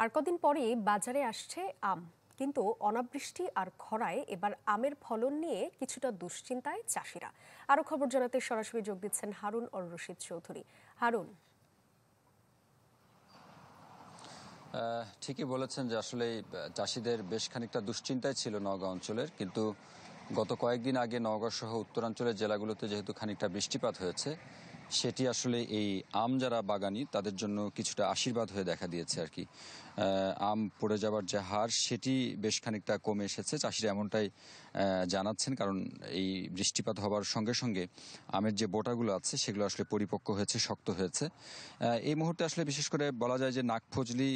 আর কদিন পরেই বাজারে আসছে আম, কিন্তু অনাবৃষ্টি আর খরায় এবার আমের ফলন নিয়ে কিছুটা দুশ্চিন্তায় চাষিরা। আরো খবর জানাতে সরাসরি যোগ দিচ্ছেন হারুন অর রশিদ চৌধুরী। হারুন, ঠিকই বলেছেন যে আসলে চাষিদের বেশ খানিকটা দুশ্চিন্তায় ছিল নওগাঁ অঞ্চলের, কিন্তু গত কয়েকদিন আগে নওগাঁ সহ উত্তরাঞ্চলের জেলাগুলোতে যেহেতু খানিকটা বৃষ্টিপাত হয়েছে, সেটি আসলে এই আম যারা বাগানি তাদের জন্য কিছুটা আশীর্বাদ হয়ে দেখা দিয়েছে আর কি। আম পড়ে যাওয়ার যে হার সেটি বেশ খানিকটা কমে এসেছে, চাষিরা এমনটাই জানাচ্ছেন, কারণ এই বৃষ্টিপাত হওয়ার সঙ্গে সঙ্গে আমের যে বোটাগুলো আছে সেগুলো আসলে পরিপক্ক হয়েছে, শক্ত হয়েছে। এই মুহূর্তে আসলে বিশেষ করে বলা যায় যে নাকফজলি,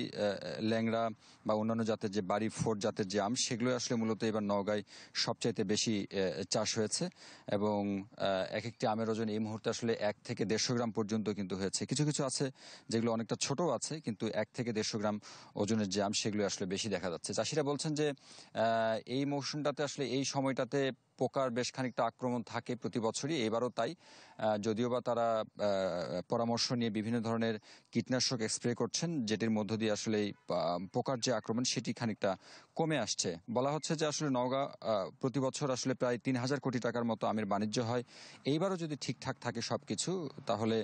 ল্যাংড়া বা অন্যান্য জাতের যে বাড়ি ফোর জাতের যে আম, সেগুলো আসলে মূলত এবার নওগাঁয় সবচাইতে বেশি চাষ হয়েছে, এবং এক একটি আমের ওজন এই মুহূর্তে আসলে 1 থেকে 150 গ্রাম পর্যন্ত কিন্তু হয়েছে। কিছু কিছু আছে যেগুলো অনেকটা ছোটও আছে, কিন্তু 1 থেকে 150 গ্রাম ওজনের যে আম সেগুলো আসলে বেশি দেখা যাচ্ছে। চাষিরা বলছেন যে এই মৌসুমটাতে আসলে এই সময়টাতে পোকার বেশ খানিকটা আক্রমণ থাকে প্রতি বছরই, এবারও তাই। যদিও বা তারা পরামর্শ নিয়ে বিভিন্ন ধরনের কীটনাশক স্প্রে করছেন, যেটির মধ্য দিয়ে আসলে এই পোকার যে আক্রমণ সেটি খানিকটা কমে আসছে। বলা হচ্ছে যে আসলে নওগাঁ প্রতি বছর আসলে প্রায় 3,000 কোটি টাকার মতো আমের বাণিজ্য হয়। এইবারও যদি ঠিকঠাক থাকে সবকিছু, তাহলে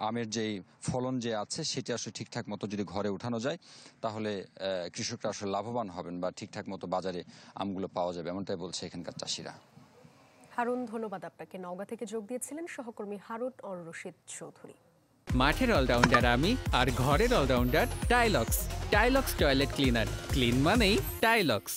আমের যেই ফলন যে আছে সেটি আসলে ঠিকঠাক মতো যদি ঘরে উঠানো যায়, তাহলে কৃষকরা আসলে লাভবান হবেন বা ঠিকঠাক মতো বাজারে আমগুলো পাওয়া যাবে, এমনটাই বলছে এখানকার চাষিরা। হারুন, ধন্যবাদ আপনাকে। নওগাঁ থেকে যোগ দিয়েছিলেন সহকর্মী হারুন অর রশিদ চৌধুরী। মাঠের অলরাউন্ডার আমি, আর ঘরের allrounder Tylox. Tylox toilet cleaner, clean মানেই টাইলক্স।